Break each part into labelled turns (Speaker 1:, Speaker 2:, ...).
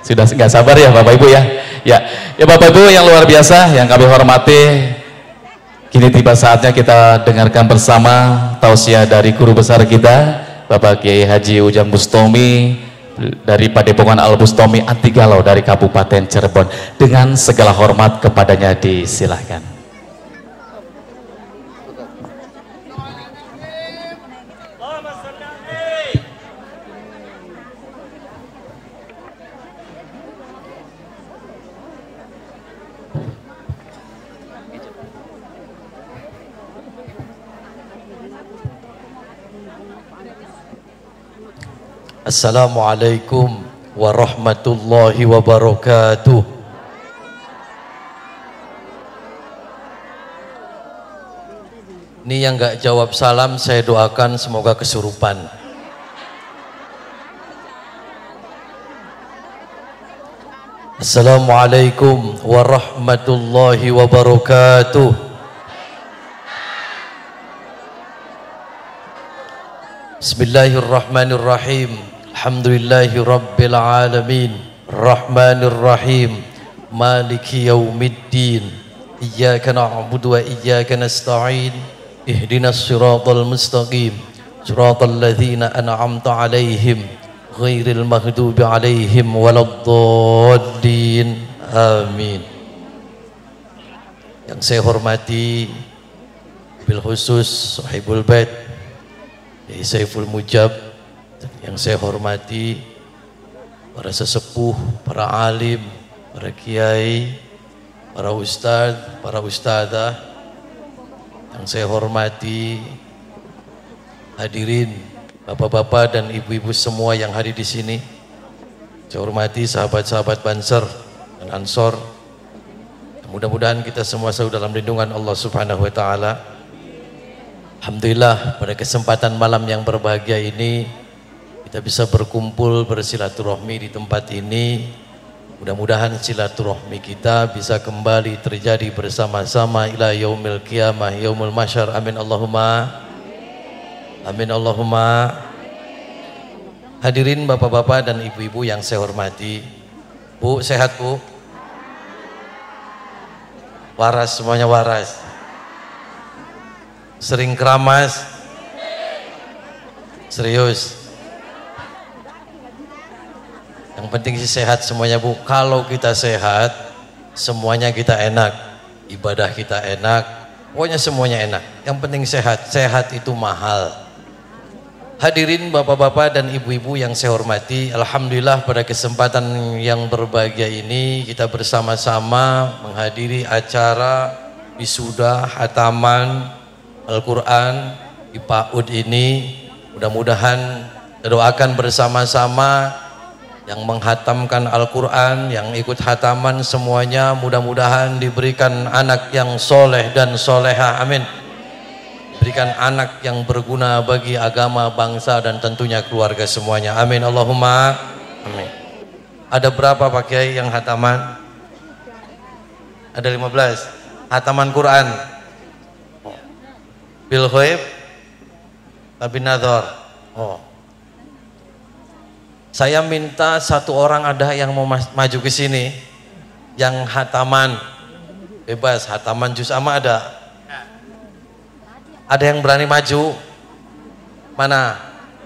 Speaker 1: Sudah nggak sabar ya Bapak Ibu ya. Ya Bapak Ibu yang luar biasa yang kami hormati, kini tiba saatnya kita dengarkan bersama tausiah dari guru besar kita, Bapak Kiai Haji Ujang Bustomi dari Padepokan Al Bustomi Antigalau dari Kabupaten Cirebon. Dengan segala hormat kepadanya disilahkan.
Speaker 2: Assalamualaikum warahmatullahi wabarakatuh. Ini yang gak jawab salam saya doakan semoga kesurupan. Assalamualaikum warahmatullahi wabarakatuh. Bismillahirrahmanirrahim. Alhamdulillahi rabbil alamin. Rahmanirrahim. Maliki yaumiddin. Iyyaka na'budu wa iyyaka nasta'in. Ihdinas siratal mustaqim. Siratal ladzina an'amta 'alaihim ghairil maghdubi 'alaihim waladdallin. Amin. Yang saya hormati bil khusus Sahibul Bait Saiful Mujab, yang saya hormati para sesepuh, para alim, para kiai, para ustadz, para ustadzah, yang saya hormati hadirin bapak-bapak dan ibu-ibu semua yang hadir di sini. Saya hormati sahabat-sahabat Banser dan Ansor. Mudah-mudahan kita semua selalu dalam lindungan Allah Subhanahu wa taala. Alhamdulillah pada kesempatan malam yang berbahagia ini kita bisa berkumpul bersilaturahmi di tempat ini. Mudah-mudahan silaturahmi kita bisa kembali terjadi bersama-sama ila yaumil qiyamah yaumul mahsyar. Amin Allahumma amin Allahumma. Hadirin bapak-bapak dan ibu-ibu yang saya hormati. Bu, sehat Bu? Waras, semuanya waras. Sering keramas? Serius? Yang penting sih sehat semuanya Bu. Kalau kita sehat, semuanya kita enak. Ibadah kita enak, pokoknya semuanya enak. Yang penting sehat. Sehat itu mahal. Hadirin bapak-bapak dan ibu-ibu yang saya hormati, alhamdulillah pada kesempatan yang berbahagia ini kita bersama-sama menghadiri acara wisuda hataman Al-Quran di PAUD ini. Mudah-mudahan doakan bersama-sama yang menghatamkan Al-Quran, yang ikut hataman semuanya mudah-mudahan diberikan anak yang soleh dan soleha, amin. Berikan anak yang berguna bagi agama, bangsa dan tentunya keluarga semuanya, amin Allahumma amin. Ada berapa Pak Kiai yang hataman? Ada 15 hataman Quran. Bil ghaib tapi nadhar. Saya minta satu orang ada yang mau maju ke sini yang hataman bebas, hataman juz amma ada. Ada yang berani maju? Mana?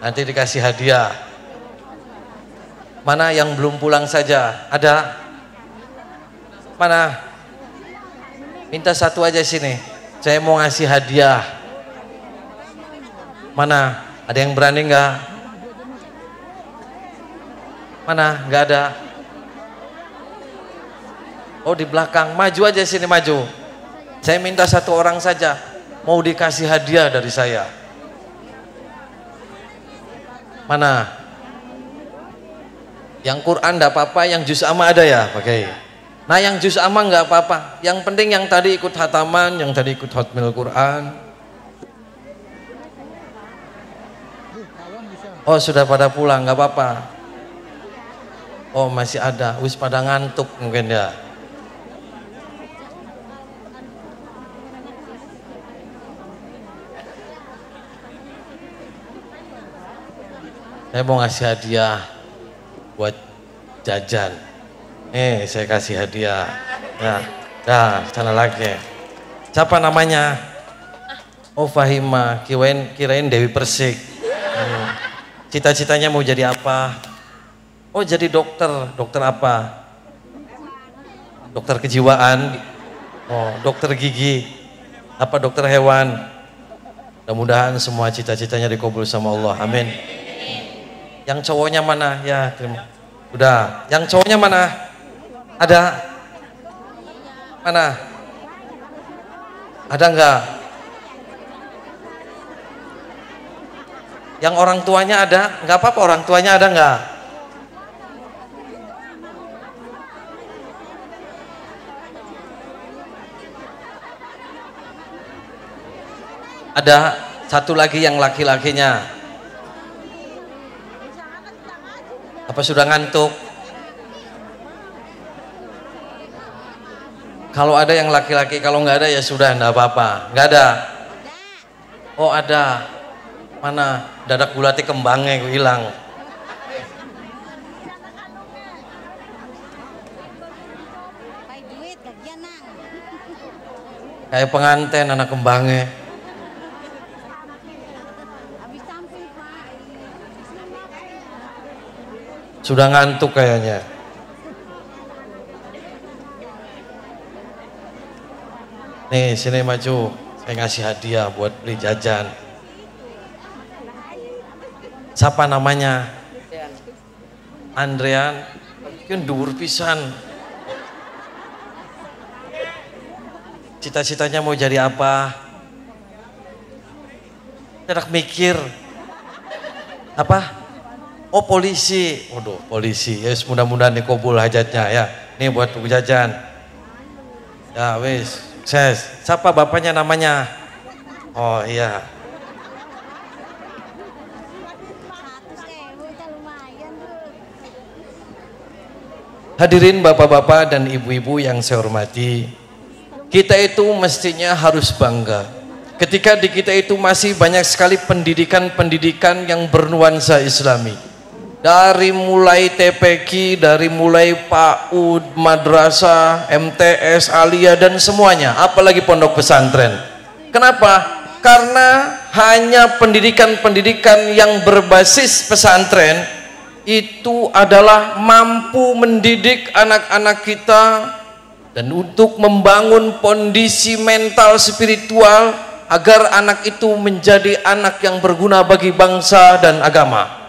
Speaker 2: Nanti dikasih hadiah. Mana yang belum pulang saja? Ada? Mana? Minta satu aja sini. Saya mau ngasih hadiah. Mana? Ada yang berani enggak? Mana? Enggak ada. Oh di belakang, maju aja sini, maju. Saya minta satu orang saja, mau dikasih hadiah dari saya. Mana? Yang Quran enggak apa-apa, yang juz amma ada ya, pakai. Nah yang juz amma enggak apa-apa. Yang penting yang tadi ikut hataman, yang tadi ikut khatmil Quran. Oh sudah pada pulang, nggak apa-apa. Oh masih ada, wis pada ngantuk mungkin ya. Saya mau ngasih hadiah buat jajan. Saya kasih hadiah. Nah, sana lagi. Siapa namanya? Oh, Fahima. Kirain Dewi Persik. Cita-citanya mau jadi apa? Oh, jadi dokter. Dokter apa? Dokter kejiwaan. Oh, dokter gigi. Apa dokter hewan? Mudah-mudahan semua cita-citanya dikabul sama Allah. Amin. Yang cowoknya mana? Ya, terima. Udah. Yang cowoknya mana? Ada? Mana? Ada enggak? Yang orang tuanya ada? Enggak apa-apa, orang tuanya ada enggak? Ada satu lagi yang laki-lakinya. Apa sudah ngantuk? Kalau ada yang laki-laki, kalau nggak ada ya sudah, enggak apa-apa. Nggak ada? Oh, ada. Mana? Dadak gulati kembangnya gue hilang. Kayak pengantin anak kembangnya. Sudah ngantuk kayaknya. Nih, sini maju. Saya ngasih hadiah buat beli jajan. Siapa namanya? Andrean. Kan dhuwur pisan. Cita-citanya mau jadi apa? Tidak mikir. Apa? Oh, polisi. Waduh, polisi. Ya, mudah-mudahan dikabul hajatnya ya. Nih buat buku jajan. Ya, wis. Siapa bapaknya namanya? Oh, iya. Hadirin bapak-bapak dan ibu-ibu yang saya hormati, kita itu mestinya harus bangga ketika di kita itu masih banyak sekali pendidikan-pendidikan yang bernuansa Islami. Dari mulai TPQ, dari mulai PAUD, madrasah, MTS, Alia dan semuanya, apalagi pondok pesantren. Kenapa? Karena hanya pendidikan-pendidikan yang berbasis pesantren itu adalah mampu mendidik anak-anak kita dan untuk membangun kondisi mental spiritual agar anak itu menjadi anak yang berguna bagi bangsa dan agama.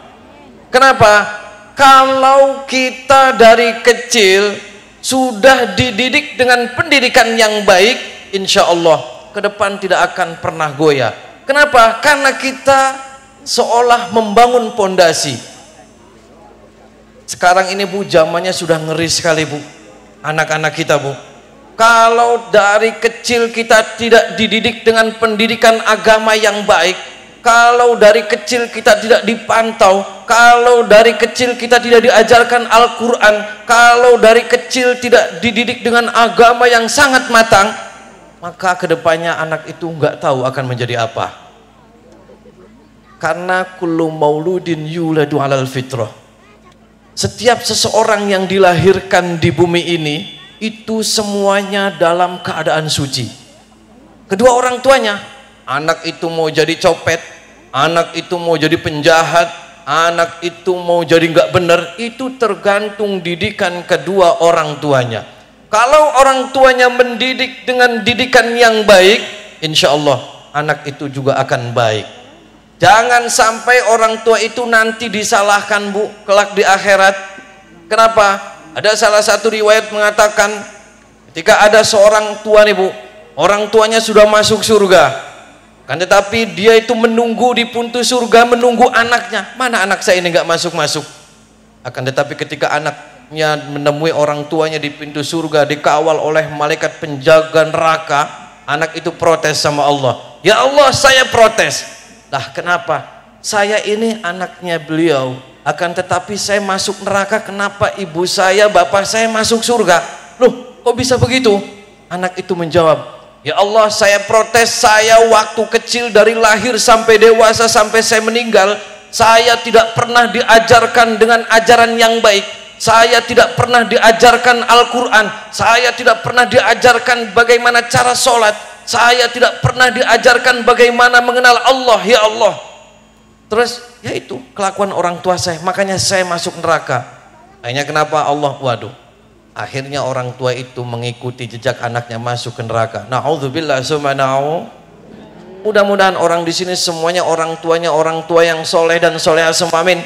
Speaker 2: Kenapa? Kalau kita dari kecil sudah dididik dengan pendidikan yang baik, insya Allah ke depan tidak akan pernah goyah. Kenapa? Karena kita seolah membangun pondasi. Sekarang ini Bu, zamannya sudah ngeri sekali Bu. Anak-anak kita Bu, kalau dari kecil kita tidak dididik dengan pendidikan agama yang baik, kalau dari kecil kita tidak dipantau, kalau dari kecil kita tidak diajarkan Al-Quran, kalau dari kecil tidak dididik dengan agama yang sangat matang, maka kedepannya anak itu nggak tahu akan menjadi apa. Karena kullu mauludin yuladu alal fitrah. Setiap seseorang yang dilahirkan di bumi ini itu semuanya dalam keadaan suci. Kedua orang tuanya, anak itu mau jadi copet, anak itu mau jadi penjahat, anak itu mau jadi nggak benar, itu tergantung didikan kedua orang tuanya. Kalau orang tuanya mendidik dengan didikan yang baik, insya Allah anak itu juga akan baik. Jangan sampai orang tua itu nanti disalahkan Bu, kelak di akhirat. Kenapa? Ada salah satu riwayat mengatakan ketika ada seorang tua nih Bu, orang tuanya sudah masuk surga, kan tetapi dia itu menunggu di pintu surga, menunggu anaknya. Mana anak saya ini nggak masuk-masuk? Akan tetapi ketika anaknya menemui orang tuanya di pintu surga, dikawal oleh malaikat penjaga neraka, anak itu protes sama Allah. Ya Allah, saya protes. Lah kenapa? Saya ini anaknya beliau, akan tetapi saya masuk neraka, kenapa ibu saya, bapak saya masuk surga? Loh, kok bisa begitu? Anak itu menjawab, ya Allah, saya protes, saya waktu kecil dari lahir sampai dewasa sampai saya meninggal, saya tidak pernah diajarkan dengan ajaran yang baik. saya tidak pernah diajarkan Al-Quran, saya tidak pernah diajarkan bagaimana cara sholat, saya tidak pernah diajarkan bagaimana mengenal Allah, ya Allah. Terus ya itu kelakuan orang tua saya, makanya saya masuk neraka. Akhirnya kenapa? Allah, waduh, akhirnya orang tua itu mengikuti jejak anaknya masuk ke neraka. Na'udzubillah subhanahu. Mudah-mudahan orang di sini semuanya orang tuanya orang tua yang soleh dan soleha semua, amin.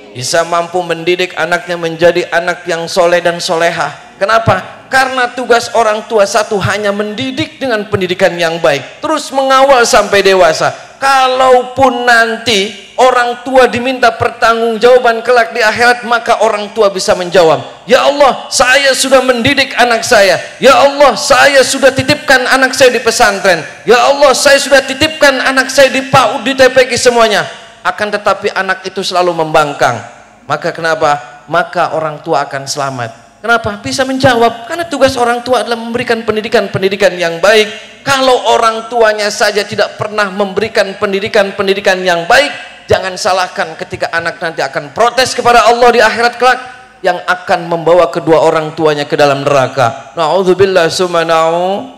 Speaker 2: Bisa mampu mendidik anaknya menjadi anak yang soleh dan soleha. Kenapa? Karena tugas orang tua satu hanya mendidik dengan pendidikan yang baik, terus mengawal sampai dewasa. Kalaupun nanti orang tua diminta pertanggungjawaban kelak di akhirat, maka orang tua bisa menjawab, ya Allah, saya sudah mendidik anak saya, ya Allah, saya sudah titipkan anak saya di pesantren, ya Allah, saya sudah titipkan anak saya di PAUD, di TPQ semuanya. Akan tetapi anak itu selalu membangkang. Maka kenapa? Maka orang tua akan selamat. Kenapa? Bisa menjawab, karena tugas orang tua adalah memberikan pendidikan yang baik. Kalau orang tuanya saja tidak pernah memberikan pendidikan yang baik, jangan salahkan ketika anak nanti akan protes kepada Allah di akhirat kelak, yang akan membawa kedua orang tuanya ke dalam neraka. Na'udzubillah subhanahu.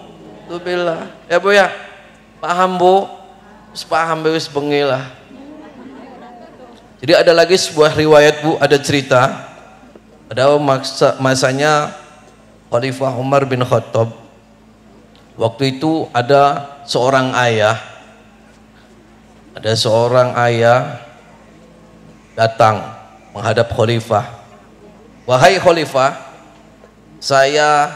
Speaker 2: Ya Bu ya, paham Bu? Paham Bu, bengilah. Jadi ada lagi sebuah riwayat Bu, ada cerita. Pada masanya Khalifah Umar bin Khattab, waktu itu ada seorang ayah datang menghadap Khalifah. Wahai Khalifah, saya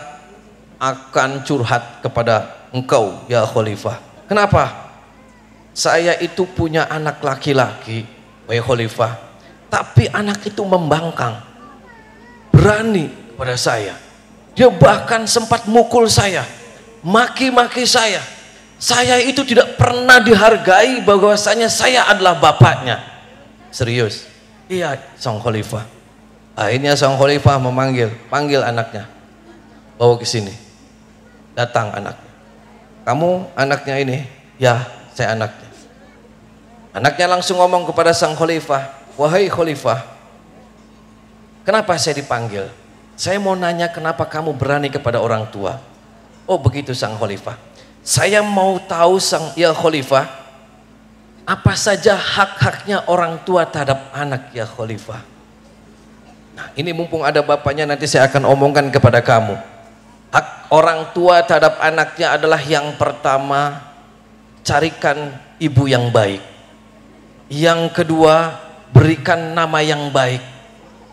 Speaker 2: akan curhat kepada engkau ya Khalifah. Kenapa? Saya itu punya anak laki-laki, wahai Khalifah, tapi anak itu membangkang, berani kepada saya. Dia bahkan sempat mukul saya, maki-maki saya. Saya itu tidak pernah dihargai bahwasanya saya adalah bapaknya. Serius? Iya, sang Khalifah. Akhirnya sang Khalifah panggil anaknya, bawa ke sini. Datang anaknya. Kamu anaknya ini? Ya, saya anaknya. Anaknya langsung ngomong kepada sang Khalifah, wahai Khalifah, kenapa saya dipanggil? Saya mau nanya kenapa kamu berani kepada orang tua. Oh begitu sang Khalifah. Saya mau tahu ya Khalifah, apa saja hak-haknya orang tua terhadap anak ya Khalifah. Nah ini mumpung ada bapaknya, nanti saya akan omongkan kepada kamu. Hak orang tua terhadap anaknya adalah yang pertama, carikan ibu yang baik. Yang kedua, berikan nama yang baik.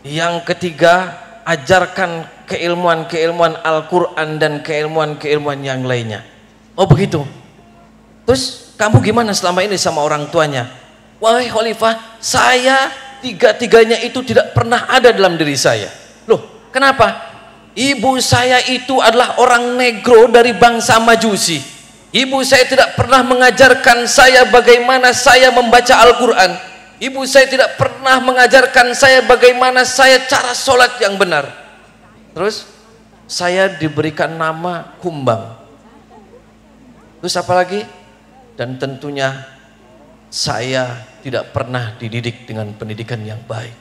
Speaker 2: Yang ketiga, ajarkan keilmuan-keilmuan Al-Quran dan keilmuan-keilmuan yang lainnya. Oh begitu. Terus kamu gimana selama ini sama orang tuanya? Wahai Khalifah, saya tiga-tiganya itu tidak pernah ada dalam diri saya. Loh kenapa? Ibu saya itu adalah orang negro dari bangsa Majusi. Ibu saya tidak pernah mengajarkan saya bagaimana saya membaca Al-Quran. Ibu saya tidak pernah mengajarkan saya bagaimana saya cara sholat yang benar. Terus saya diberikan nama Kumbang. Terus apa lagi? Dan tentunya saya tidak pernah dididik dengan pendidikan yang baik.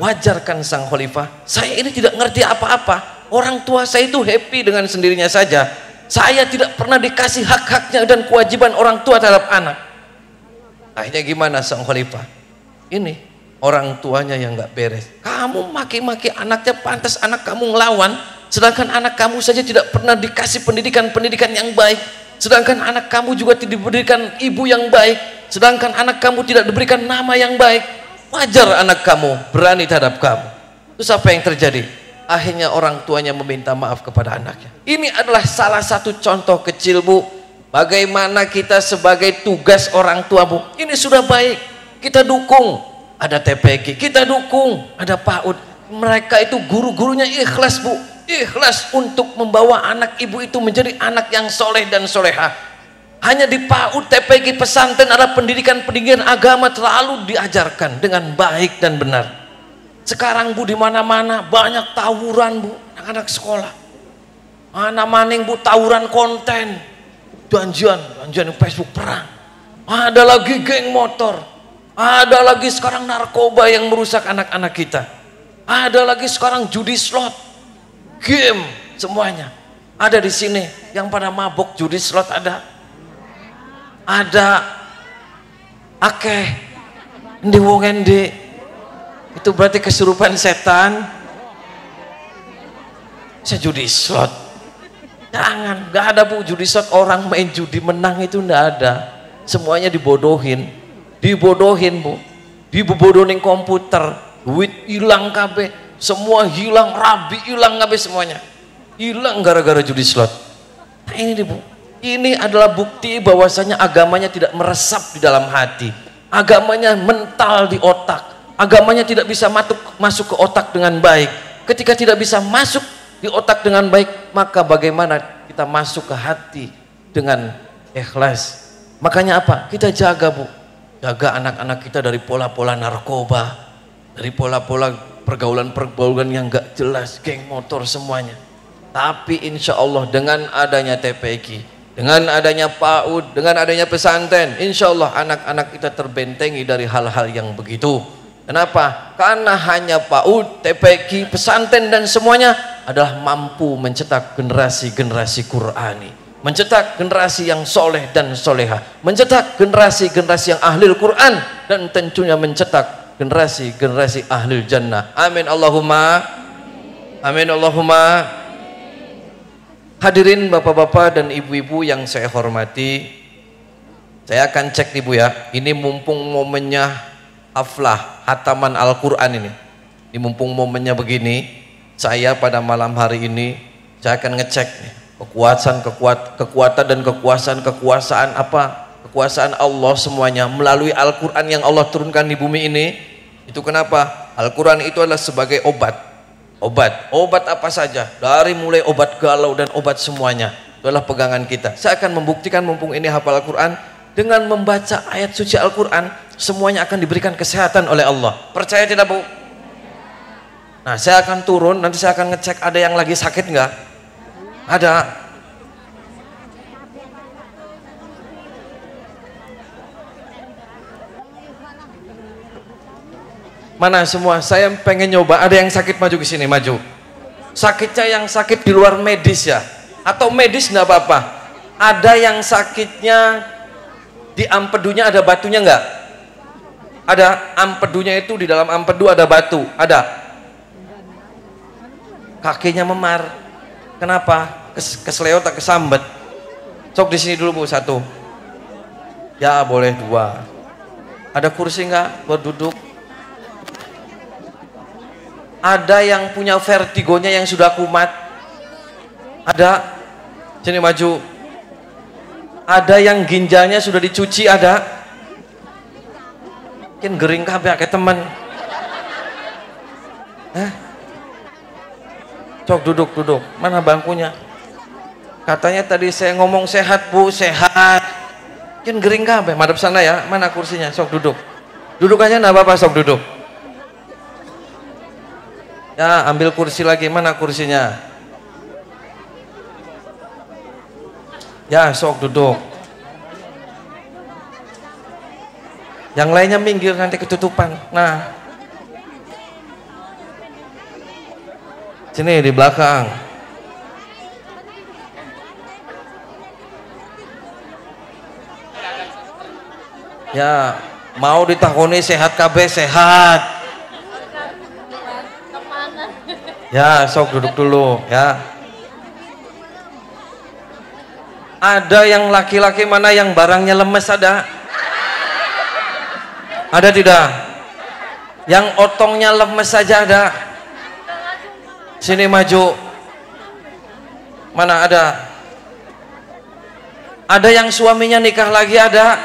Speaker 2: Wajarkan sang Khalifah, saya ini tidak ngerti apa-apa. Orang tua saya itu happy dengan sendirinya saja. Saya tidak pernah dikasih hak-haknya dan kewajiban orang tua terhadap anak. Akhirnya gimana sang Khalifah? Ini orang tuanya yang nggak beres. Kamu maki-maki anaknya, pantas anak kamu ngelawan, sedangkan anak kamu saja tidak pernah dikasih pendidikan yang baik. Sedangkan anak kamu juga tidak diberikan ibu yang baik. Sedangkan anak kamu tidak diberikan nama yang baik. Wajar anak kamu berani terhadap kamu. Terus apa yang terjadi? Akhirnya orang tuanya meminta maaf kepada anaknya. Ini adalah salah satu contoh kecil Bu, bagaimana kita sebagai tugas orang tua Bu. Ini sudah baik, kita dukung. Ada TPQ, kita dukung. Ada PAUD. Mereka itu guru-gurunya ikhlas Bu, ikhlas untuk membawa anak ibu itu menjadi anak yang soleh dan soleha. Hanya di PAUD, TPQ, pesantren ada pendidikan agama terlalu diajarkan dengan baik dan benar. Sekarang Bu di mana-mana banyak tawuran Bu, anak-anak sekolah. Mana maning Bu tawuran konten, janjian Facebook perang. Ada lagi geng motor, ada lagi sekarang narkoba yang merusak anak-anak kita. Ada lagi sekarang judi slot, game semuanya. Ada di sini yang pada mabok judi slot ada. Ada akeh ndi wong endi. Itu berarti kesurupan setan. Saya judi slot. Jangan, nggak ada Bu judi slot, orang main judi menang itu nggak ada. Semuanya dibodohin Bu. Dibodohin komputer, duit hilang kabeh, semua hilang, rabi hilang kabeh semuanya. Hilang gara-gara judi slot. Nah ini Bu, ini adalah bukti bahwasanya agamanya tidak meresap di dalam hati. Agamanya mental di otak. Agamanya tidak bisa masuk ke otak dengan baik. Ketika tidak bisa masuk di otak dengan baik, maka bagaimana kita masuk ke hati dengan ikhlas? Makanya apa? Kita jaga Bu, jaga anak-anak kita dari pola-pola narkoba, dari pola-pola pergaulan-pergaulan yang gak jelas, geng motor semuanya. Tapi insya Allah dengan adanya TPQ, dengan adanya PAUD, dengan adanya pesantren, insya Allah anak-anak kita terbentengi dari hal-hal yang begitu. Kenapa? Karena hanya PAUD, TPQ, pesantren dan semuanya adalah mampu mencetak generasi-generasi Qur'ani, mencetak generasi yang soleh dan soleha, mencetak generasi-generasi yang ahli Quran, dan tentunya mencetak generasi-generasi ahli jannah. Amin Allahumma, amin Allahumma. Hadirin bapak-bapak dan ibu-ibu yang saya hormati, saya akan cek nih Bu ya, ini mumpung momennya haflah hataman Al-Quran ini mumpung momennya begini, saya pada malam hari ini saya akan ngecek nih kekuatan dan kekuasaan apa? Kekuasaan Allah semuanya melalui Al-Quran yang Allah turunkan di bumi ini. Itu kenapa? Al-Quran itu adalah sebagai obat apa saja, dari mulai obat galau dan obat semuanya, itu adalah pegangan kita. Saya akan membuktikan mumpung ini hafal Al-Quran, dengan membaca ayat suci Al-Quran semuanya akan diberikan kesehatan oleh Allah. Percaya tidak Bu? Nah saya akan turun, nanti saya akan ngecek ada yang lagi sakit nggak? Ada. Mana semua? Saya pengen nyoba. Ada yang sakit maju ke sini, maju. Sakitnya yang sakit di luar medis ya? Atau medis nggak apa-apa? Ada yang sakitnya di ampedunya ada batunya nggak? Ada. Ampedunya itu di dalam ampedu ada batu. Ada. Kakinya memar. Kenapa? Kesleo tak kesambet. Sok di sini dulu Bu, satu. Ya boleh dua. Ada kursi nggak buat duduk? Ada yang punya vertigonya yang sudah kumat? Ada? Sini maju. Ada yang ginjalnya sudah dicuci? Ada? Mungkin gering kabeh kayak teman. Cok duduk. Mana bangkunya? Katanya tadi saya ngomong sehat Bu, sehat. Mungkin gering kabeh. Madep sana ya. Mana kursinya? Sok duduk. Duduk aja enggak apa-apa, sok duduk. Ya, ambil kursi lagi. Mana kursinya? Ya, sok duduk. Yang lainnya minggir, nanti ketutupan. Nah, sini di belakang. Ya, mau ditakoni sehat kabeh, sehat. Ya, sok duduk dulu ya. Ada yang laki-laki mana yang barangnya lemes? Ada? Ada tidak? Yang otongnya lemes saja ada? Sini maju. Mana ada? Ada yang suaminya nikah lagi? Ada?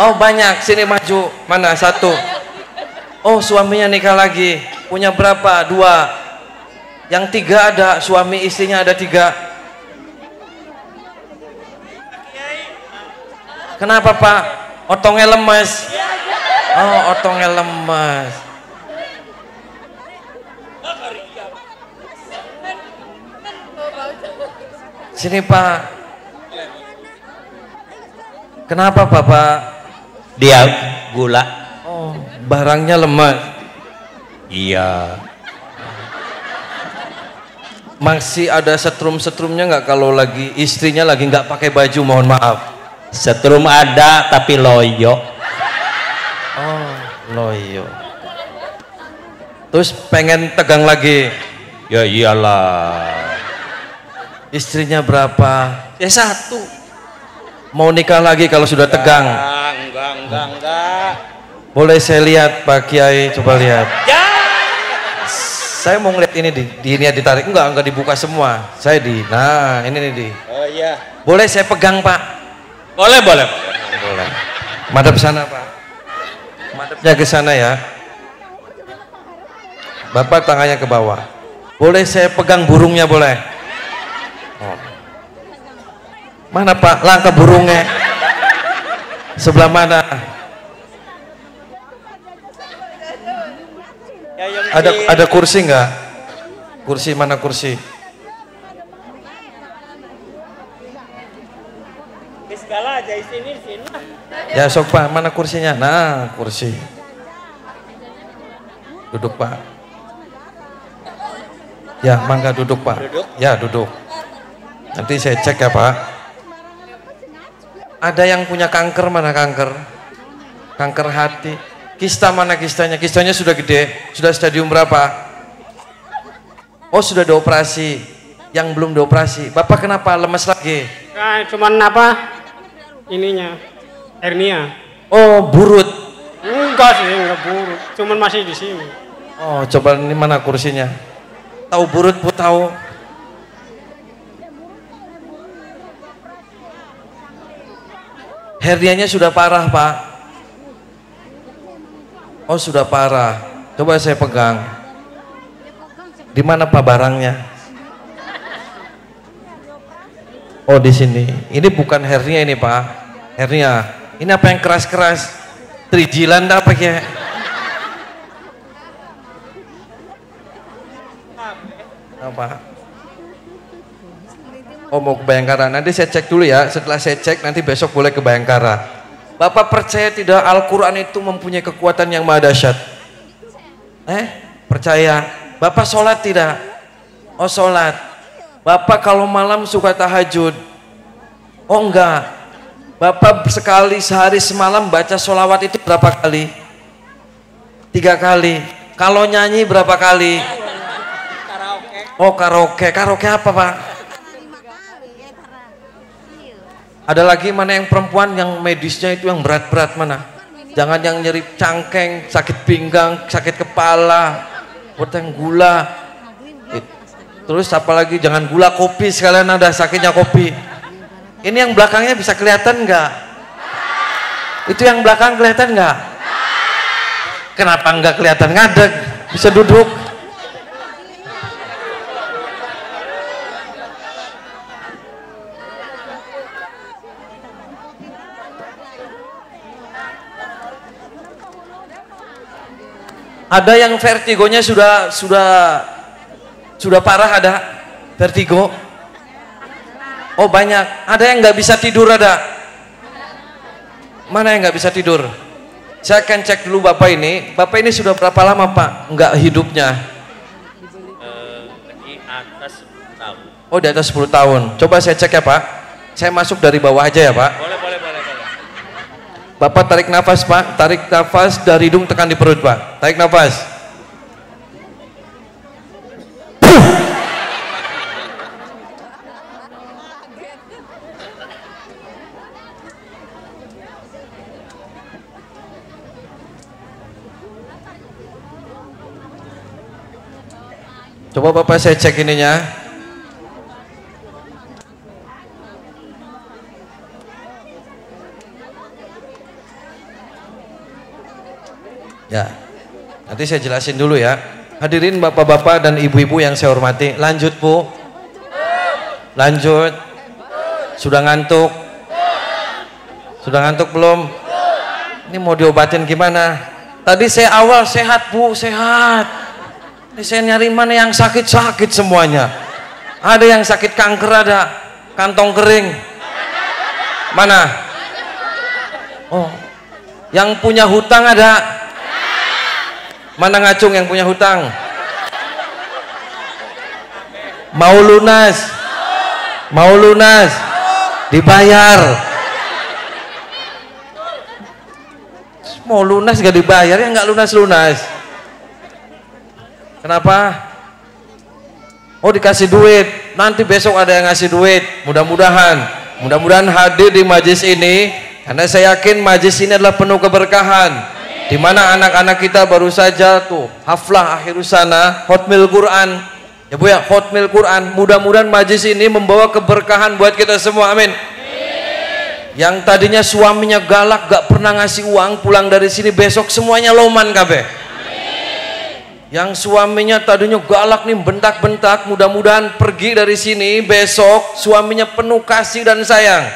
Speaker 2: Oh banyak. Sini maju. Mana? Satu. Oh suaminya nikah lagi. Punya berapa? Dua. Yang tiga ada, suami istrinya ada tiga. Kenapa Pak? Otongnya lemes. Oh otongnya lemes. Sini Pak. Kenapa Bapak?
Speaker 3: Dia gula.
Speaker 2: Oh barangnya lemes.
Speaker 3: Iya.
Speaker 2: Masih ada setrum-setrumnya nggak kalau lagi istrinya lagi nggak pakai baju, mohon maaf?
Speaker 3: Setrum ada tapi loyo.
Speaker 2: Oh, loyo. Terus pengen tegang lagi.
Speaker 3: Ya iyalah.
Speaker 2: Istrinya berapa? Ya satu. Mau nikah lagi kalau sudah tegang?
Speaker 3: Enggak.
Speaker 2: Boleh saya lihat Pak Kiai, coba lihat.
Speaker 3: Ya.
Speaker 2: Saya mau ngeliat ini ini ditarik, enggak dibuka semua. Saya nah ini nih di.
Speaker 3: Oh iya.
Speaker 2: Boleh saya pegang Pak?
Speaker 3: Boleh.
Speaker 2: Boleh. Madep sana Pak. Madepnya ke sana ya. Bapak tangannya ke bawah. Boleh saya pegang burungnya boleh? Oh. Mana Pak? Langkah burungnya. Sebelah mana? Ada kursi nggak? Kursi mana kursi?
Speaker 3: Segala aja sini.
Speaker 2: Ya sok Pak, mana kursinya? Nah, kursi. Duduk Pak. Ya, mangga duduk Pak. Ya, duduk. Nanti saya cek ya Pak. Ada yang punya kanker, mana kanker? Kanker hati. Kista mana kistanya? Kistanya sudah gede. Sudah stadium berapa? Oh, sudah dioperasi. Yang belum dioperasi. Bapak kenapa lemes lagi?
Speaker 4: Nah, cuman apa? Ininya hernia.
Speaker 2: Oh, burut.
Speaker 4: Enggak sih, enggak buruk. Cuman masih di sini.
Speaker 2: Oh, coba ini mana kursinya? Tahu burut Bu tahu? Hernianya sudah parah Pak. Oh sudah parah. Coba saya pegang. Di mana Pak barangnya? Oh di sini. Ini bukan hernia ini Pak. Hernia. Ini apa yang keras-keras? Trijilan apa ya? Apa? Oh mau ke Bayangkara. Nanti saya cek dulu ya. Setelah saya cek nanti besok boleh ke Bayangkara. Bapak percaya tidak Al-Quran itu mempunyai kekuatan yang maha dahsyat? Percaya. Bapak sholat tidak? Oh sholat. Bapak kalau malam suka tahajud? Oh enggak. Bapak sekali sehari semalam baca sholawat itu berapa kali? 3 kali. Kalau nyanyi berapa kali? Oh karaoke. Karaoke apa Pak? Ada lagi mana yang perempuan yang medisnya itu yang berat-berat mana? Jangan yang nyeri cangkeng, sakit pinggang, sakit kepala, poteng gula. Terus apa lagi? Jangan gula, kopi sekalian ada sakitnya kopi. Ini yang belakangnya bisa kelihatan nggak? Itu yang belakang kelihatan nggak? Kenapa nggak kelihatan ngadeg? Bisa duduk. Ada yang vertigonya sudah parah, ada vertigo. Oh banyak. Ada yang nggak bisa tidur ada. Mana yang nggak bisa tidur? Saya akan cek dulu bapak ini. Bapak ini sudah berapa lama Pak nggak hidupnya?
Speaker 3: Di atas 10 tahun.
Speaker 2: Oh di atas 10 tahun. Coba saya cek ya Pak. Saya masuk dari bawah aja ya Pak.
Speaker 3: Boleh.
Speaker 2: Bapak tarik nafas Pak, tarik nafas dari hidung tekan di perut Pak. Tarik nafas. Coba Bapak saya cek ininya. Ya, nanti saya jelasin dulu ya. Hadirin bapak-bapak dan ibu-ibu yang saya hormati. Lanjut Bu. Lanjut. Sudah ngantuk? Sudah ngantuk belum? Ini mau diobatin gimana? Tadi saya awal sehat Bu, sehat. Ini saya nyari mana yang sakit-sakit semuanya. Ada yang sakit kanker, ada kantong kering. Mana? Oh, yang punya hutang ada. Mana ngacung yang punya hutang? Mau lunas? Mau lunas? Dibayar. Mau lunas gak dibayar ya nggak lunas-lunas. Kenapa? Oh dikasih duit, nanti besok ada yang ngasih duit. Mudah-mudahan hadir di majlis ini, karena saya yakin majlis ini adalah penuh keberkahan. Di mana anak-anak kita baru saja tuh haflah akhir sana, khotmil Quran. Ya Bu ya, khotmil Quran. Mudah-mudahan majlis ini membawa keberkahan buat kita semua. Amin. Yang tadinya suaminya galak, gak pernah ngasih uang, pulang dari sini besok semuanya loman kabeh. Yang suaminya tadinya galak nih, bentak-bentak, mudah-mudahan pergi dari sini besok suaminya penuh kasih dan sayang.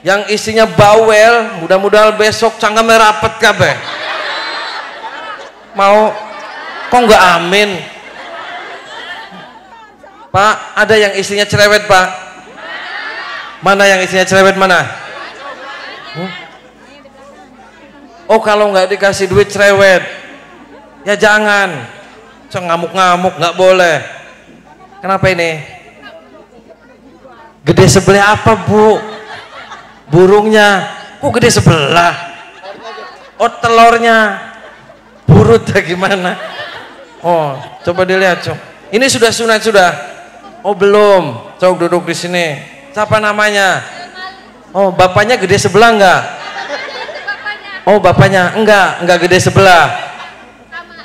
Speaker 2: Yang istrinya bawel, mudah-mudahan besok cangkeme rapet kabeh. Mau kok nggak amin? Pak, ada yang istrinya cerewet, Pak? Mana yang istrinya cerewet mana? Oh, kalau nggak dikasih duit cerewet. Ya jangan. So ngamuk-ngamuk nggak boleh. Kenapa ini? Gede sebelah apa, Bu? Burungnya kok gede sebelah? Oh telurnya burut gimana? Oh coba dilihat cok. Ini sudah sunat sudah? Oh belum. Cok duduk di sini. Siapa namanya? Oh bapaknya gede sebelah enggak? Oh bapaknya enggak gede sebelah.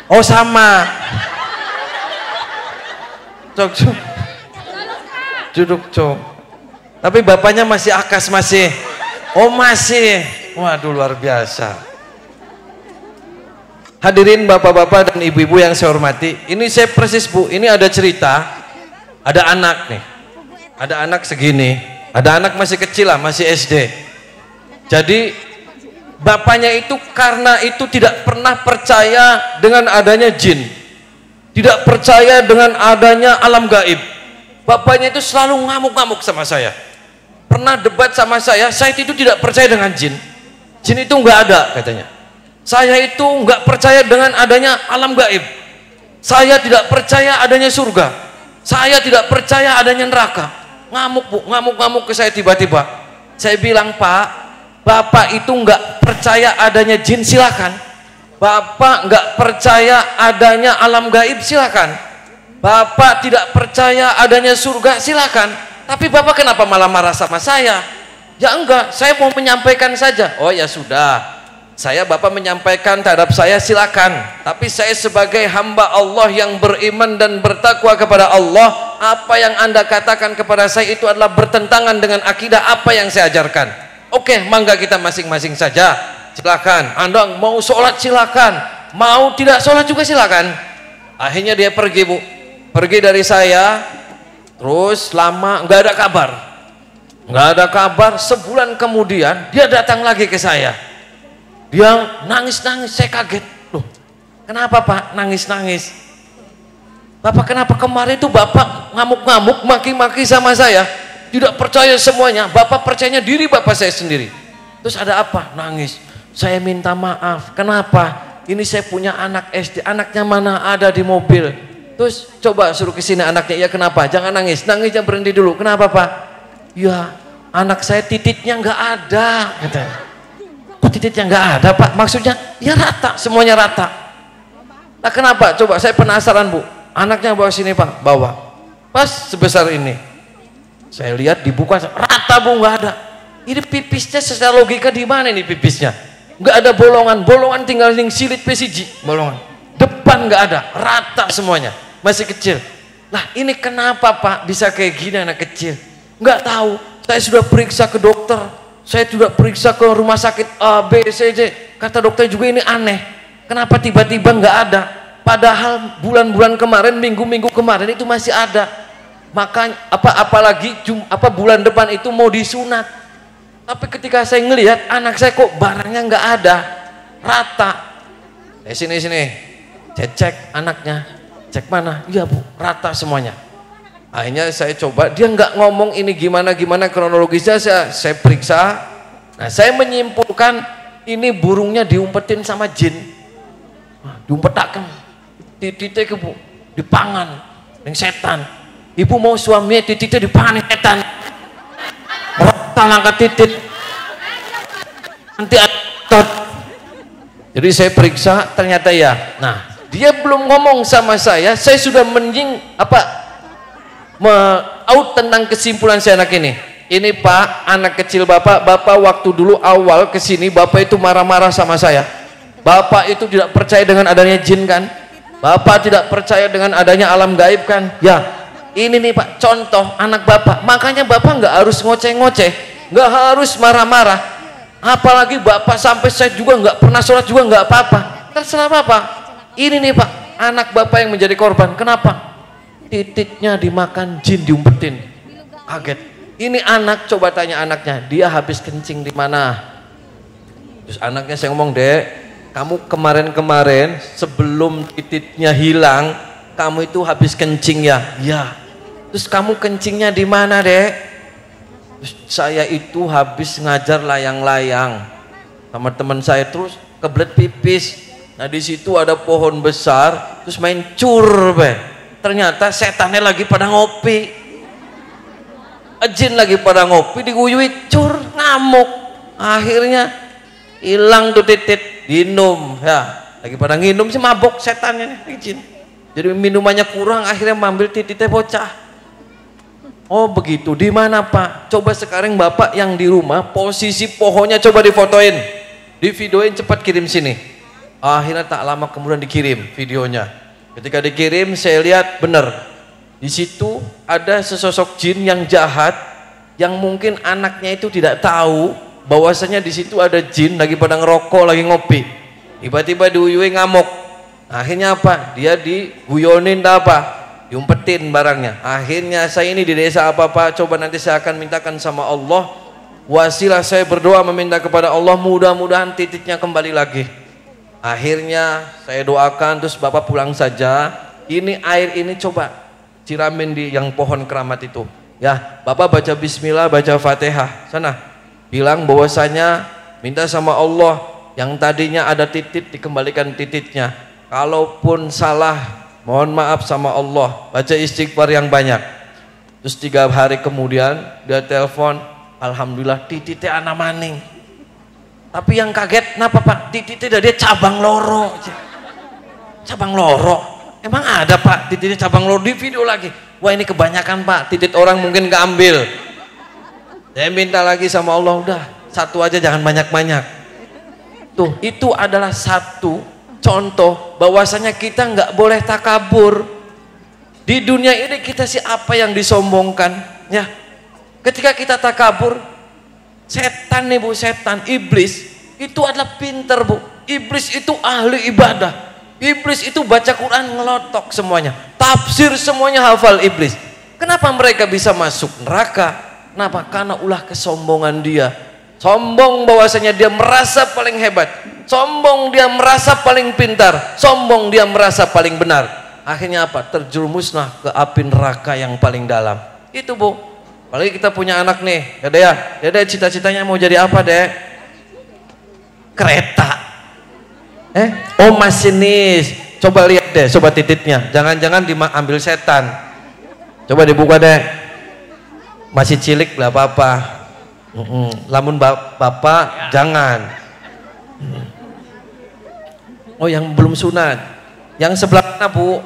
Speaker 2: Oh sama. Cok. Duduk cok. Tapi bapaknya masih akas masih. Oh masih. Waduh luar biasa. Hadirin bapak-bapak dan ibu-ibu yang saya hormati, ini saya persis Bu, ini ada cerita, ada anak nih, ada anak segini, ada anak masih kecil lah, masih SD. Jadi bapaknya itu karena itu tidak pernah percaya dengan adanya jin, tidak percaya dengan adanya alam gaib. Bapaknya itu selalu ngamuk-ngamuk sama saya. Pernah debat sama saya itu tidak percaya dengan jin. Jin itu nggak ada katanya. Saya itu nggak percaya dengan adanya alam gaib. Saya tidak percaya adanya surga. Saya tidak percaya adanya neraka. Ngamuk Bu, ngamuk-ngamuk ke saya tiba-tiba. Saya bilang, Pak, Bapak itu nggak percaya adanya jin, silakan. Bapak nggak percaya adanya alam gaib, silakan. Bapak tidak percaya adanya surga, silakan. Tapi Bapak kenapa malah marah sama saya? Ya enggak, saya mau menyampaikan saja. Oh ya sudah, saya Bapak menyampaikan terhadap saya silakan. Tapi saya sebagai hamba Allah yang beriman dan bertakwa kepada Allah, apa yang Anda katakan kepada saya itu adalah bertentangan dengan akidah apa yang saya ajarkan. Oke, mangga kita masing-masing saja. Silakan. Anda mau sholat silakan, mau tidak sholat juga silakan. Akhirnya dia pergi Bu, pergi dari saya. Terus lama nggak ada kabar, sebulan kemudian dia datang lagi ke saya. Dia nangis-nangis, saya kaget. Loh, kenapa Pak nangis-nangis? Bapak kenapa kemarin itu Bapak ngamuk-ngamuk, maki-maki sama saya? Tidak percaya semuanya, Bapak percayanya diri Bapak saya sendiri. Terus ada apa? Nangis. Saya minta maaf. Kenapa? Ini saya punya anak SD, anaknya mana ada di mobil. Terus coba suruh ke sini anaknya. Ya kenapa? Jangan nangis, nangisnya berhenti dulu. Kenapa Pak? Ya anak saya titiknya nggak ada. Katanya. Kok titiknya nggak ada Pak? Maksudnya ya rata, semuanya rata. Nah kenapa? Coba saya penasaran Bu. Anaknya bawa sini Pak, bawa. Pas sebesar ini. Saya lihat dibuka rata Bu, nggak ada. Ini pipisnya secara logika di mana ini pipisnya? Nggak ada bolongan, bolongan tinggal yang silit pesiji, bolongan. Depan nggak ada, rata semuanya, masih kecil. Lah ini kenapa Pak bisa kayak gini anak kecil? Nggak tahu. Saya sudah periksa ke dokter, saya sudah periksa ke rumah sakit A, B, C, D. Kata dokter juga ini aneh. Kenapa tiba-tiba nggak ada? Padahal bulan-bulan kemarin, minggu-minggu kemarin itu masih ada. Makanya apalagi bulan depan itu mau disunat. Tapi ketika saya ngelihat anak saya kok barangnya nggak ada, rata. Sini. Saya cek anaknya, cek mana? Iya Bu, rata semuanya. Akhirnya saya coba, dia nggak ngomong ini gimana kronologisnya, saya periksa. Nah saya menyimpulkan ini burungnya diumpetin sama jin. diumpetaken. Titite ke Bu, dipangan ning setan. Ibu mau suaminya titite dipangan ning setan. Rotan angkat titit. Nanti atot. Jadi saya periksa ternyata ya. Nah, dia belum ngomong sama saya sudah out tentang kesimpulan saya anak ini. Ini Pak, anak kecil Bapak waktu dulu awal kesini Bapak itu marah-marah sama saya. Bapak itu tidak percaya dengan adanya jin kan? Bapak tidak percaya dengan adanya alam gaib kan? Ya, ini nih Pak contoh anak Bapak. Makanya Bapak nggak harus ngoceh-ngoceh, nggak harus marah-marah. Apalagi Bapak sampai saya juga nggak pernah sholat juga nggak apa-apa. Terserah Bapak. Ini nih Pak, anak Bapak yang menjadi korban. Kenapa? Titiknya dimakan jin, diumpetin. Kaget. Ini anak, coba tanya anaknya, dia habis kencing di mana? Terus anaknya saya ngomong, Dek, kamu kemarin-kemarin sebelum titiknya hilang, kamu itu habis kencing ya? Iya. Terus kamu kencingnya di mana, Dek? Terus saya itu habis ngajar layang-layang sama teman saya, terus kebelet pipis. Nah di situ ada pohon besar, terus main cur, be. Ternyata setannya lagi pada ngopi, jin lagi pada ngopi, diguyui cur, ngamuk. Akhirnya hilang tuh titit, minum ya, lagi pada nginum sih mabok setannya nih jin. Jadi minumannya kurang, akhirnya mengambil tititnya bocah. Oh begitu. Di mana Pak? Coba sekarang Bapak yang di rumah, posisi pohonnya coba difotoin, divideoin, cepat kirim sini. Akhirnya tak lama kemudian dikirim videonya. Ketika dikirim saya lihat benar, di situ ada sesosok jin yang jahat, yang mungkin anaknya itu tidak tahu bahwasanya di situ ada jin lagi pada ngerokok, lagi ngopi. Tiba-tiba diuyui ngamuk. Akhirnya apa? Dia diguyonin apa? Diumpetin barangnya. Akhirnya saya ini di desa apa-apa, coba nanti saya akan mintakan sama Allah. Wasilah saya berdoa meminta kepada Allah, mudah-mudahan titiknya kembali lagi. Akhirnya saya doakan, terus Bapak pulang saja. Ini air ini coba siramin di yang pohon keramat itu. Ya, Bapak baca bismillah, baca Fatihah. Sana bilang bahwasanya minta sama Allah yang tadinya ada titik dikembalikan titiknya. Kalaupun salah, mohon maaf sama Allah. Baca istighfar yang banyak. Terus 3 hari kemudian dia telepon, alhamdulillah titiknya ana maning. Tapi yang kaget, kenapa Pak? Titiknya dia cabang loro. Cabang loro? Emang ada Pak titiknya cabang loro? Di video lagi. Wah ini kebanyakan Pak, titik orang mungkin keambil. Saya minta lagi sama Allah, udah satu aja jangan banyak-banyak. Tuh, itu adalah satu contoh bahwasanya kita nggak boleh takabur. Di dunia ini kita siapa yang disombongkan? Ya, ketika kita takabur, setan nih Bu, setan, iblis itu adalah pinter Bu. Iblis itu ahli ibadah. Iblis itu baca Quran ngelotok semuanya. Tafsir semuanya hafal iblis. Kenapa mereka bisa masuk neraka? Kenapa? Karena ulah kesombongan dia. Sombong bahwasanya dia merasa paling hebat. Sombong dia merasa paling pintar. Sombong dia merasa paling benar. Akhirnya apa? Terjerumuslah ke api neraka yang paling dalam. Itu Bu. Apalagi kita punya anak nih, Dede ya. Dede cita-citanya mau jadi apa, Dek? Kereta. Oh masinis. Coba lihat deh, coba titiknya. Jangan-jangan diambil setan. Coba dibuka deh. Masih cilik lah Bapak. Lamun Bapak jangan. Oh yang belum sunat. Yang sebelah mana Bu?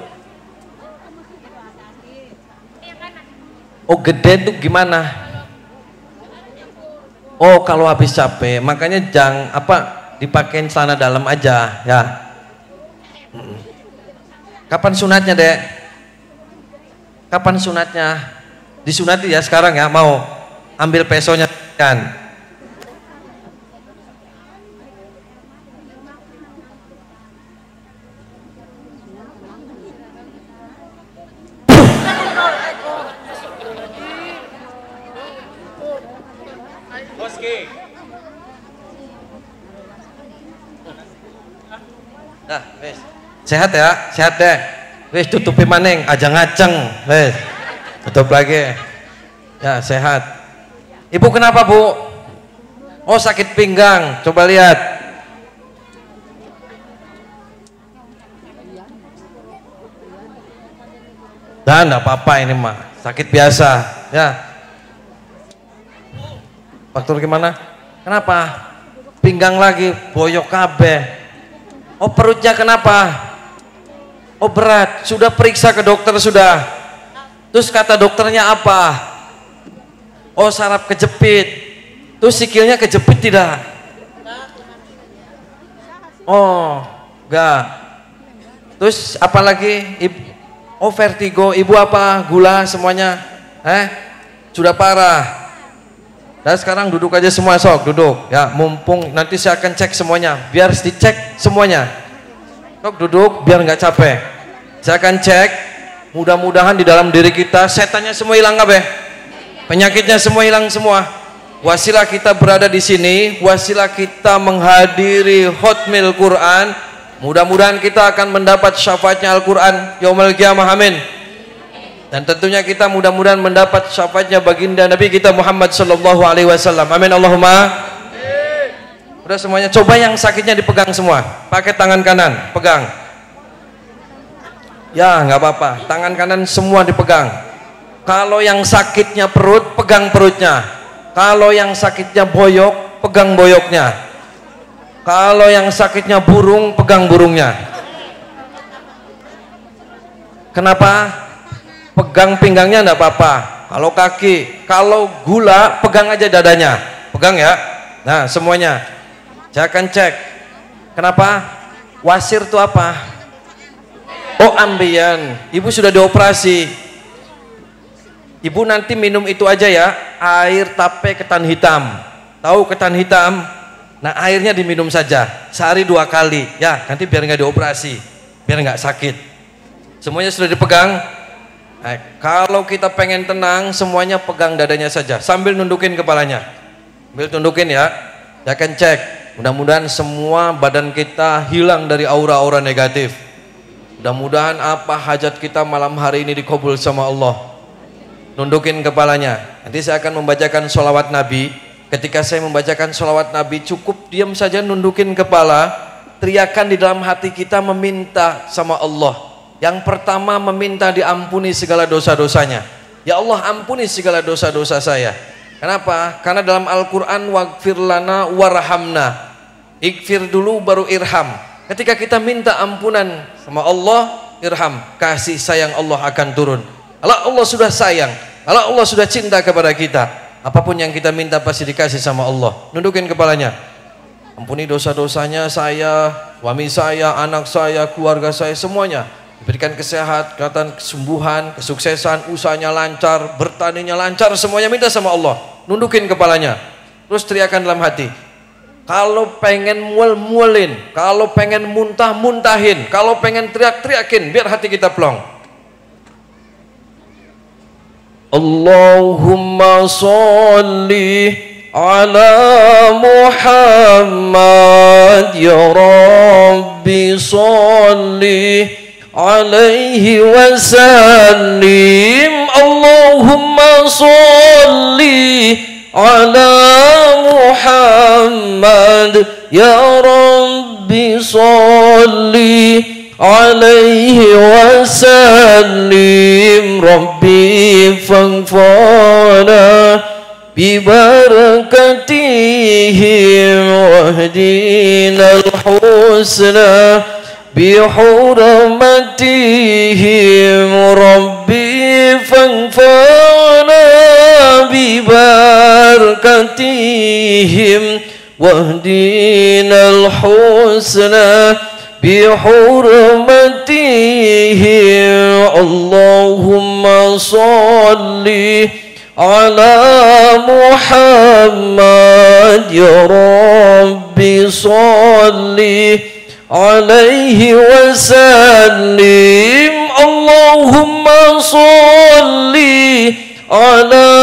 Speaker 2: Oh gede tuh gimana? Oh kalau habis capek, makanya jangan dipakein celana dalam aja ya. Kapan sunatnya Dek? Kapan sunatnya? Disunati ya sekarang ya, mau ambil pesonya kan? Nah, wes. Sehat ya, sehat deh. Wes tutupi maneng, aja ngaceng. Wes. Tutup lagi. Ya, sehat. Ibu kenapa, Bu? Oh, sakit pinggang. Coba lihat. Dan enggak apa-apa ini mah, sakit biasa, ya. Faktur gimana? Kenapa? Pinggang lagi, boyok kabeh. Oh perutnya kenapa? Oh berat, sudah periksa ke dokter sudah. Terus kata dokternya apa? Oh saraf kejepit. Terus sikilnya kejepit tidak? Oh enggak. Terus apalagi? Oh vertigo, ibu apa? Gula semuanya? Sudah parah. Dan sekarang duduk aja semua, sok duduk ya, mumpung nanti saya akan cek semuanya, biar dicek semuanya. Sok duduk biar nggak capek. Saya akan cek, mudah-mudahan di dalam diri kita setannya semua hilang kabeh, penyakitnya semua hilang semua. Wasilah kita berada di sini, wasilah kita menghadiri Hotmil Quran, mudah-mudahan kita akan mendapat syafaatnya Al-Quran yaumul qiyamah, amin. Dan tentunya kita mudah-mudahan mendapat syafaatnya baginda Nabi kita Muhammad sallallahu alaihi wasallam. Amin Allahumma. Udah semuanya, coba yang sakitnya dipegang semua. Pakai tangan kanan, pegang. Ya, nggak apa-apa. Tangan kanan semua dipegang. Kalau yang sakitnya perut, pegang perutnya. Kalau yang sakitnya boyok, pegang boyoknya. Kalau yang sakitnya burung, pegang burungnya. Kenapa? Pegang pinggangnya enggak apa-apa. Kalau kaki, kalau gula, pegang aja dadanya. Pegang ya. Nah, semuanya. Saya akan cek. Kenapa? Wasir itu apa? Oh, ambeien. Ibu sudah dioperasi. Ibu nanti minum itu aja ya. Air tape ketan hitam. Tahu ketan hitam? Nah, airnya diminum saja. Sehari 2 kali. Ya, nanti biar nggak dioperasi. Biar nggak sakit. Semuanya sudah dipegang. Nah, kalau kita pengen tenang, semuanya pegang dadanya saja sambil nundukin kepalanya. Sambil tundukin ya. Saya akan cek. Mudah-mudahan semua badan kita hilang dari aura-aura negatif. Mudah-mudahan apa hajat kita malam hari ini dikabul sama Allah. Nundukin kepalanya. Nanti saya akan membacakan sholawat Nabi. Ketika saya membacakan sholawat Nabi, cukup diam saja, nundukin kepala. Teriakan di dalam hati kita meminta sama Allah. Yang pertama meminta diampuni segala dosa-dosanya. Ya Allah, ampuni segala dosa-dosa saya. Kenapa? Karena dalam Al-Quran waghfir lana warhamna. Ighfir dulu baru irham. Ketika kita minta ampunan sama Allah, irham, kasih sayang Allah akan turun. Kalau Allah sudah sayang, kalau Allah sudah cinta kepada kita, apapun yang kita minta pasti dikasih sama Allah. Nundukin kepalanya. Ampuni dosa-dosanya saya, suami saya, anak saya, keluarga saya, semuanya. Berikan kesehatan, kesembuhan, kesuksesan, usahanya lancar, bertaninya lancar, semuanya minta sama Allah. Nundukin kepalanya. Terus teriakan dalam hati. Kalau pengen mual-mualin, kalau pengen muntah-muntahin, kalau pengen teriak-teriakin, biar hati kita plong. Allahumma sholli ala Muhammad ya Rabbi sholli alaihi wasallim. Allahumma sholli ala Muhammad ya Rabbi sholli alaihi wasallim. Rabbi faghfirna bibarakatihim wahdina al-husna bihurmatihim. Rabbi faghfirna bibarakatihim wahdina al-husna bihurmatihim. Allahumma sholli ala Muhammad ya Rabbi sholli alaihi wasallim. Allahumma sholli ala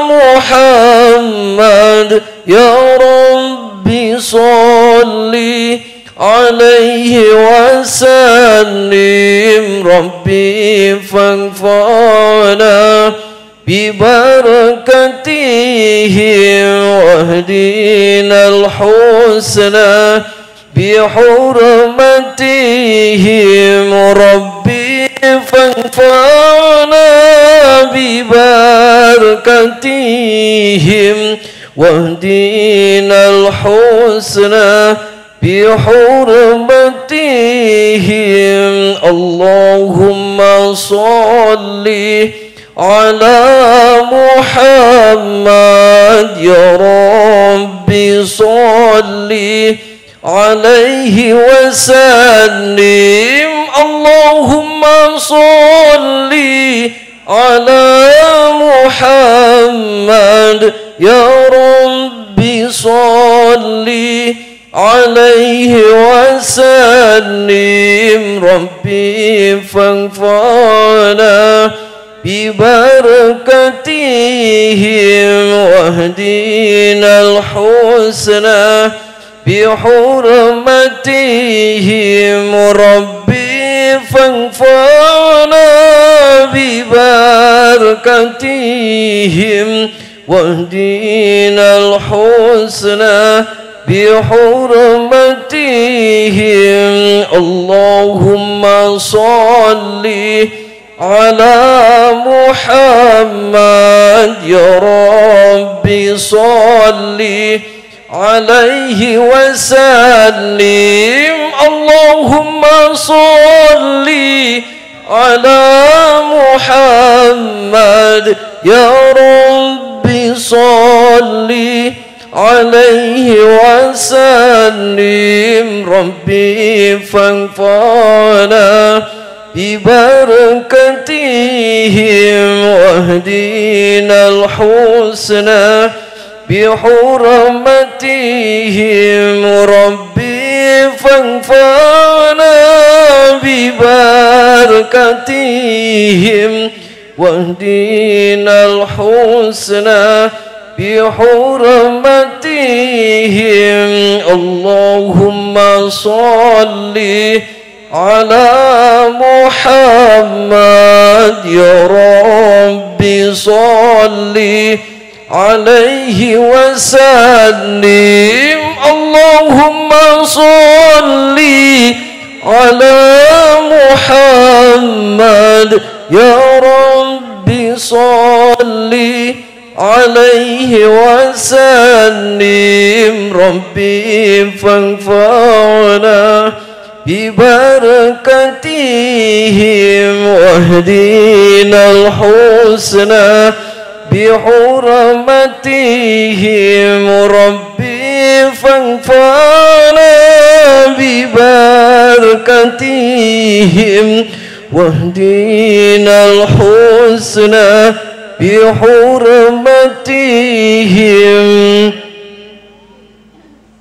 Speaker 2: Muhammad ya Rabbi sholli alaihi wasallim. Rabbi faghfirna bibarakatihim wahdina al-husna bihurmatihim. Rabbi ربي فانفعنا ببركتهم واهدنا الحسنى بحرمتهم اللهم صل على محمد يا ربي صل عليه وسلم اللهم صل على محمد يا ربي صل عليه وسلم ربي فانفعنا ببركتهم واهدنا الحسنى بحرمتهم ربي فانفعنا ببركتهم واهدنا الحسنى بحرمتهم اللهم صل على محمد يا ربي صل عليه وسلم اللهم صل على محمد يا ربي صل عليه وسلم ربي فانفعنا ببركتهم واهدنا الحسنى بحرمتهم ربي فانفعنا ببركتهم واهدنا الحسنى بحرمتهم اللهم صل على محمد يا ربي صل عليه وسلم اللهم صل على محمد يا ربي صل عليه وسلم ربي فانفعنا ببركتهم واهدنا الحسنى بحرمتهم ربي فانفعنا ببركتهم واهدنا الحسنى بحرمتهم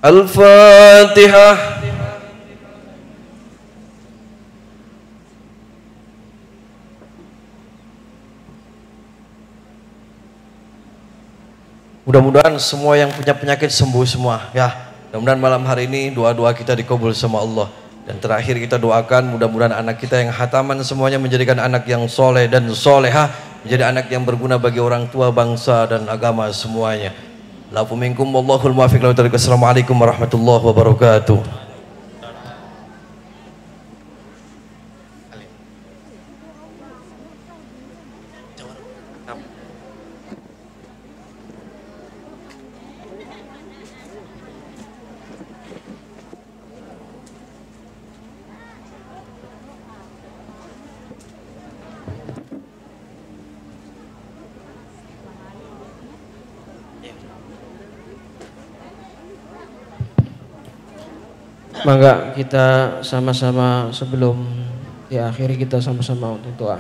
Speaker 2: الفاتحة. Mudah-mudahan semua yang punya penyakit sembuh semua ya. Mudah-mudahan malam hari ini doa-doa kita dikabul sama Allah. Dan terakhir kita doakan mudah-mudahan anak kita yang khataman semuanya menjadikan anak yang soleh dan solehah, menjadi anak yang berguna bagi orang tua, bangsa dan agama semuanya. Lafu minkum wallahul muwaffiq. Assalamualaikum warahmatullahi wabarakatuh.
Speaker 5: Maka kita sama-sama sebelum diakhiri kita sama-sama untuk doa.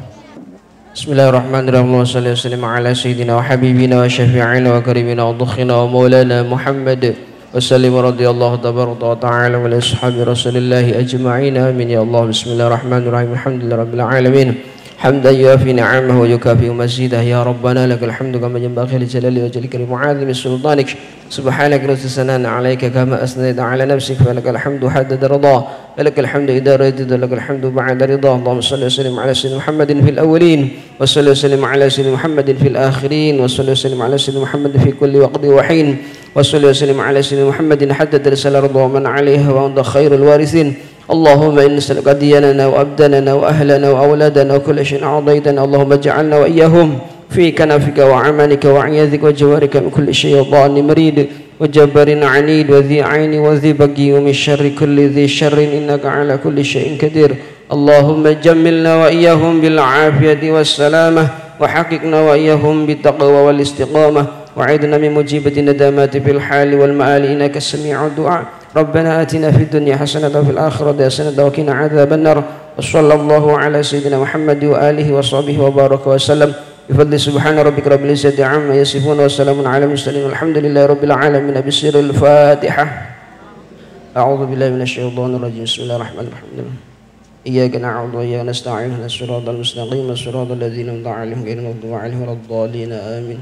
Speaker 5: Bismillahirrahmanirrahim. Wassallallahu wasallam ala sayyidina wa habibina wa syafi'ina wa karimina wa dhukhina wa maulana Muhammad wa sallim radhiyallahu tabaraka wa ta'ala wa ala ashabi rasulillahi ajma'in. Amin ya Allah. Bismillahirrahmanirrahim. Alhamdulillahirabbil alamin. حمدا يوافي نعمه ويكافئ مزيده يا ربنا لك الحمد كما ينبغي لجلال وجهك وعظيم سلطانك سبحانك لا ثناء عليك كما اثنيت على نفسك فلك الحمد حدد رضاه ولك الحمد اذا رضيت ولك الحمد بعد رضاه اللهم صل وسلم على سيدنا محمد في الاولين وصل وسلم على سيدنا محمد في الاخرين وصل وسلم على سيدنا محمد في كل وقت وحين وصل وسلم على سيدنا محمد حدد رسالة رضا ومن عليها وانت خير الوارثين اللهم إنا نسألك دياننا وأبداننا وأهلنا وأولادنا وكل شيء أعطيتنا اللهم اجعلنا وإياهم في كنفك وعملك وعياذك وجوارك من كل شيطان مريد وجبار عنيد وذي عين وذي بقي ومن شر كل ذي شر إنك على كل شيء قدير اللهم جملنا وإياهم بالعافية والسلامة وحققنا وإياهم بالتقوى والاستقامة وعدنا من مجيبة الندامات في الحال والمآل إنك السميع الدعاء ربنا آتنا في الدنيا حسنة وفي الآخرة حسنة وقنا عذاب النار وصلى الله على سيدنا محمد وآله وصحبه وبارك وسلم بفضل سبحان ربك رب العزة عما يصفون وسلام على المرسلين والحمد لله رب العالمين بسر الفاتحة أعوذ بالله من الشيطان الرجيم بسم الله الرحمن الرحيم إياك نعبد وإياك نستعين اهدنا الصراط المستقيم صراط الذين أنعمت عليهم غير المغضوب عليهم ولا الضالين آمين